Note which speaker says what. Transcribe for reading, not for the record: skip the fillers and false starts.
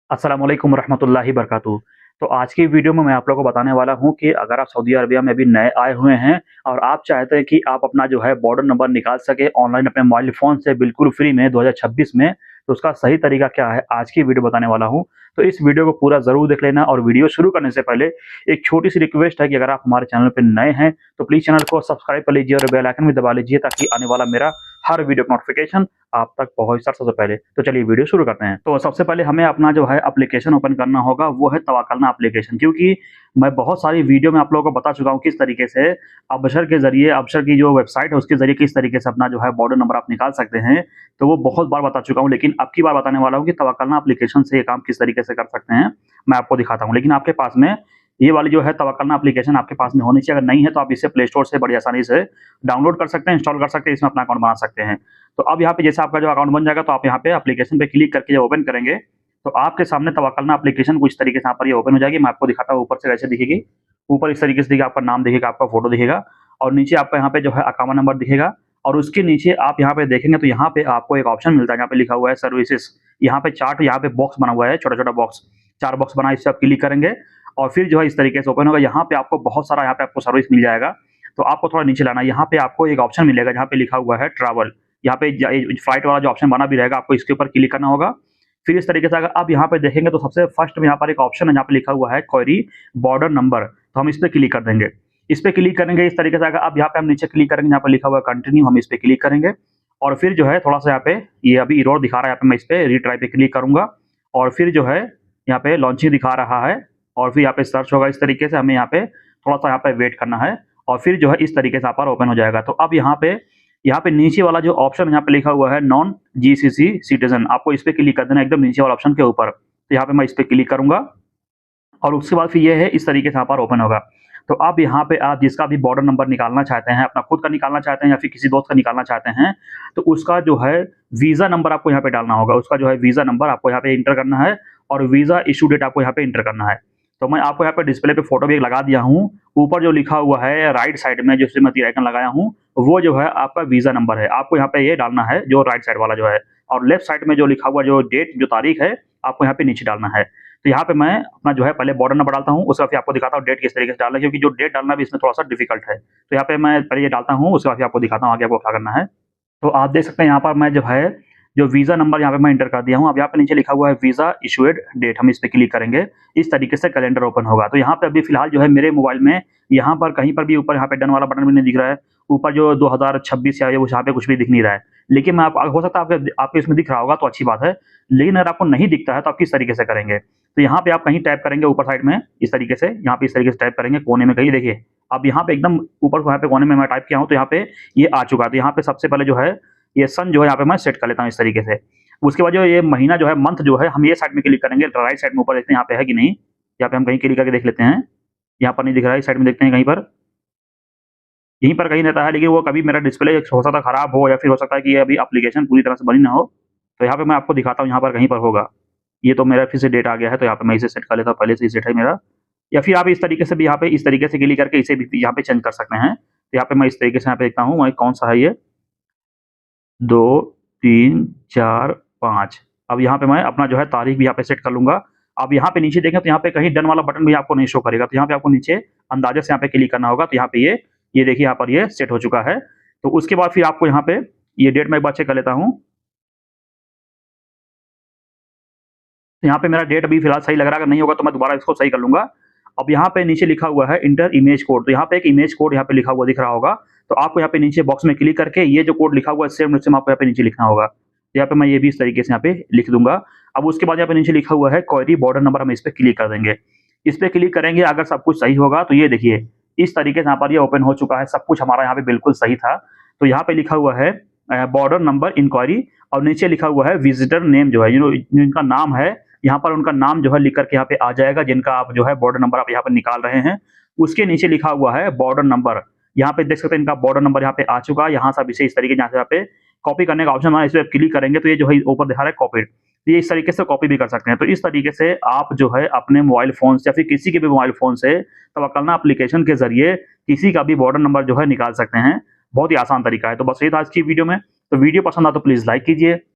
Speaker 1: अस्सलामुअलैकुम रहमतुल्लाहि बरकातुहू। तो आज की वीडियो में मैं आप लोगों को बताने वाला हूँ कि अगर आप सऊदी अरबिया में अभी नए आए हुए हैं और आप चाहते हैं कि आप अपना जो है बॉर्डर नंबर निकाल सकें ऑनलाइन अपने मोबाइल फ़ोन से बिल्कुल फ्री में 2026 में, तो उसका सही तरीका क्या है, आज की वीडियो बताने वाला हूँ। तो इस वीडियो को पूरा ज़रूर देख लेना और वीडियो शुरू करने से पहले एक छोटी-सी रिक्वेस्ट है कि अगर आप हमारे चैनल पे नए हैं, तो प्लीज़ चैनल को सब्सक्राइब कर लीजिए और बेल आइकन भी दबा लीजिए ताकि आने वाला मेरा हर वीडियो का नोटिफ़िकेशन आप तक पहुँच जाए सबसे पहले। तो चलिए वीडियो शुरू करते हैं। तो सबसे पहले हमें अपना जो है एप्लीकेशन ओपन करना होगा, वो है तवक्कलना एप्लीकेशन, क्योंकि मैं बहुत सारी वीडियो में आप लोगों को बता चुका हूँ किस तरीके से अबशर के ज़रिए, अबशर की जो वेबसाइट है उसके ज़रिए किस तरीके से अपना जो है बॉर्डर नंबर आप निकाल सकते हैं। तो वो बहुत बार बता चुका हूँ, लेकिन अब की बार बताने वाला हूँ कि तवक्कलना एप्लीकेशन से ये काम किस तरीके से कर सकते हैं, मैं आपको दिखाता हूँ। लेकिन आपके पास में ये वाली जो है तवक्कलना एप्लीकेशन आपके पास में होनी चाहिए। अगर नहीं है तो आप इसे प्ले स्टोर से बड़ी आसानी से डाउनलोड कर सकते हैं, इंस्टॉल कर सकते हैं, इसमें अपना अकाउंट बना सकते हैं। तो अब यहाँ पे जैसे आपका जो अकाउंट बन जाएगा तो आप यहाँ पे एप्लीकेशन पे क्लिक करके जब ओपन करेंगे, तो आपके सामने तवक्कलना एप्लीकेशन कुछ तरीके से यहाँ पर ये ओपन हो जाएगी। मैं आपको दिखाता हूँ ऊपर से कैसे दिखेगी। ऊपर इस तरीके से दिखेगा, आपका नाम दिखेगा, आपका फ़ोटो दिखेगा और नीचे आपका यहाँ पे जो है अकाउंट नंबर दिखेगा और उसके नीचे आप यहाँ पे देखेंगे तो यहाँ पे आपको एक ऑप्शन मिलता है, यहाँ पे लिखा हुआ है सर्विसेज़। यहाँ पे चार्ट, यहाँ पे बॉक्स बना हुआ है, छोटा-छोटा बॉक्स, 4 बॉक्स बना है, इस पे आप क्लिक करेंगे और फिर जो है इस तरीके से ओपन होगा। यहाँ पे आपको बहुत सारा यहाँ पे आपको सर्विस मिल जाएगा। तो आपको थोड़ा नीचे लाना है, यहाँ पे आपको एक ऑप्शन मिलेगा जहाँ पे लिखा हुआ है ट्रैवल। यहाँ पे फ्लाइट वाला जो ऑप्शन बना भी रहेगा, आपको इसके ऊपर क्लिक करना होगा। फिर इस तरीके से अगर आप यहाँ पे देखेंगे तो सबसे फर्स्ट में यहाँ पर एक ऑप्शन है जहाँ पे लिखा हुआ है क्वेरी बॉर्डर नंबर, तो हम इस पे क्लिक कर देंगे। इस पे क्लिक करेंगे इस तरीके से, अगर अब यहाँ पे हम नीचे क्लिक करेंगे, यहाँ पे लिखा हुआ है कंटिन्यू, हम इस पे क्लिक करेंगे और फिर जो है थोड़ा-सा यहाँ पे ये अभी एरर दिखा रहा है, यहाँ पे मैं इस पे रीट्राई पे क्लिक करूँगा और फिर जो है यहाँ पे लॉन्चिंग दिखा रहा है और फिर यहाँ पे सर्च होगा। इस तरीके से हमें यहाँ पे थोड़ा-सा यहाँ पे वेट करना है और फिर जो है इस तरीके से यहाँ पर ओपन हो जाएगा। तो अब यहाँ पे नीचे वाला जो ऑप्शन यहाँ पे लिखा हुआ है नॉन जीसीसी सिटीजन, आपको इस पे क्लिक कर देना है एकदम नीचे वाला ऑप्शन के ऊपर। तो यहाँ पे मैं इस पे क्लिक करूँगा और उसके बाद फिर ये है इस तरीके से यहाँ पर ओपन होगा। तो अब यहाँ पे आप जिसका भी बॉर्डर नंबर निकालना चाहते हैं, अपना खुद का निकालना चाहते हैं या फिर किसी दोस्त का निकालना चाहते हैं, तो उसका जो है वीज़ा नंबर आपको यहाँ पे डालना होगा। उसका जो है वीज़ा नंबर आपको यहाँ पे एंटर करना है और वीज़ा इश्यू डेट आपको यहाँ पे एंटर करना है। तो मैं आपको यहाँ पे डिस्प्ले पे फ़ोटो भी लगा दिया हूँ। ऊपर जो लिखा हुआ है राइट साइड में जिसमें मैं तीर आइकन लगाया हूँ, वो जो है आपका वीज़ा नंबर है। आपको यहाँ पे ये डालना है जो राइट साइड वाला जो है, और लेफ्ट साइड में जो लिखा हुआ जो डेट, जो तारीख है, आपको यहाँ पे नीचे डालना है। तो यहाँ पे मैं अपना जो है पहले बॉर्डर नंबर डालता हूँ, उसके बाद फिर आपको दिखाता हूँ डेट किस तरीके से डालना है, क्योंकि जो डेट डालना भी इसमें थोड़ा-सा डिफ़िकल्ट है। तो यहाँ पे मैं पहले ये डालता हूँ, उसके बाद फिर आपको दिखाता हूँ आगे आपको क्या करना है। तो आप देख सकते हैं यहाँ पर मैं जो है, जो वीज़ा नंबर यहाँ पे मैं एंटर कर दिया हूँ। अब यहाँ पे नीचे लिखा हुआ है वीज़ा इश्यूड डेट, हम इस पे क्लिक करेंगे, इस तरीके से कैलेंडर ओपन होगा। तो यहाँ पे अभी फ़िलहाल जो है मेरे मोबाइल में यहाँ पर कहीं पर भी ऊपर यहाँ पे डन वाला बटन भी नहीं दिख रहा है। ऊपर जो 2026 या ये वो यहाँ पे कुछ भी दिख नहीं रहा है। लेकिन मैं आप हो सकता है आपके इसमें दिख रहा होगा तो अच्छी बात है। लेकिन अगर आपको नहीं दिखता है तो आप किस तरीके से करेंगे? तो यहाँ पे आप कहीं टाइप करेंगे ऊपर साइड में इस तरीके से, यहाँ पे इस तरीके से टाइप करेंगे कोने में कहीं, देखिए अब यहाँ पे एकदम ऊपर यहाँ पे कोने में मैं टाइप किया हूँ तो यहाँ पे ये आ चुका है। तो यहाँ पे सबसे पहले जो है ये सन जो है यहाँ पे मैं सेट कर लेता हूँ इस तरीके से। उसके बाद जो ये महीना जो है, मंथ जो है, हम ये साइड में क्लिक करेंगे, राइट साइड में ऊपर देखते हैं यहाँ पे है कि नहीं। यहाँ पे हम कहीं क्लिक करके देख लेते हैं, यहाँ पर नहीं दिख रहा है, इस साइड में देखते हैं कहीं पर, यहीं पर कहीं रहता है, लेकिन वो कभी मेरा डिस्प्ले हो सकता है खराब हो या फिर हो सकता है कि ये अभी एप्लीकेशन पूरी तरह से बनी ना हो। तो यहाँ पे मैं आपको दिखाता हूँ, यहाँ पर कहीं पर होगा। ये तो मेरा फिर से डेट आ गया है, तो यहाँ पे मैं इसे सेट कर लेता हूँ, पहले से ही सेट है मेरा। या फिर आप इस तरीके से भी यहाँ पे इस तरीके से क्लिक करके इसे भी यहाँ पे चेंज कर सकते हैं। तो यहाँ पे मैं इस तरीके से यहाँ पे देखता हूँ मैं कौन-सा है ये, 2, 3, 4, 5। अब यहाँ पे मैं अपना जो है तारीख भी यहाँ पे सेट कर लूँगा। अब यहाँ पे नीचे देखें तो यहाँ पे कहीं डन वाला बटन भी आपको नहीं शो करेगा। तो यहाँ पे आपको नीचे अंदाज़े से यहाँ पे क्लिक करना होगा। तो यहाँ पे ये देखिए यहाँ पर ये सेट हो चुका है। तो उसके बाद फिर आपको यहाँ पे ये डेट मैं एक बार चेक कर लेता हूँ। तो यहाँ पे मेरा डेट अभी फिलहाल सही लग रहा है, अगर नहीं होगा तो मैं दोबारा इसको सही कर लूँगा। अब यहाँ पे नीचे लिखा हुआ है इंटर इमेज कोड, तो यहाँ पे एक इमेज कोड यहाँ पे लिखा हुआ दिख रहा होगा। तो आपको यहाँ पे नीचे बॉक्स में क्लिक करके ये जो कोड लिखा हुआ है सेम टू सेम आपको यहाँ पे नीचे लिखना होगा। तो यहाँ पे मैं ये भी इस तरीके से यहाँ पे लिख दूँगा। अब उसके बाद यहाँ पे नीचे लिखा हुआ है क्वेरी बॉर्डर नंबर, हम इस पे क्लिक कर देंगे। इस पे क्लिक करेंगे, अगर सब कुछ सही होगा तो ये देखिए इस तरीके से यहाँ पर ये ओपन हो चुका है। सब कुछ हमारा यहाँ पे बिल्कुल सही था। तो यहाँ पे लिखा हुआ है बॉर्डर नंबर इंक्वायरी और नीचे लिखा हुआ है विजिटर नेम, जो है जिनका नाम है यहाँ पर उनका नाम जो है लिख करके यहाँ पे आ जाएगा, जिनका आप जो है बॉर्डर नंबर आप यहाँ पर निकाल रहे हैं। उसके नीचे लिखा हुआ है बॉर्डर नंबर, यहाँ पे देख सकते हैं इनका बॉर्डर नंबर यहाँ पे आ चुका है। यहाँ से आप इसे इस तरीके से यहाँ पे कॉपी करने का ऑप्शन है, इस पे क्लिक करेंगे तो ये जो है ऊपर दिखा रहा है कॉपीड। ये इस तरीके से कॉपी भी कर सकते हैं। तो इस तरीके से आप जो है अपने मोबाइल फ़ोन से या फिर किसी के भी मोबाइल फ़ोन से तवक्कलना एप्लीकेशन के ज़रिए किसी का भी बॉर्डर नंबर जो है निकाल सकते हैं। बहुत ही आसान तरीका है। तो बस ये था आज की वीडियो में। तो वीडियो पसंद आए तो प्लीज़ लाइक कीजिए।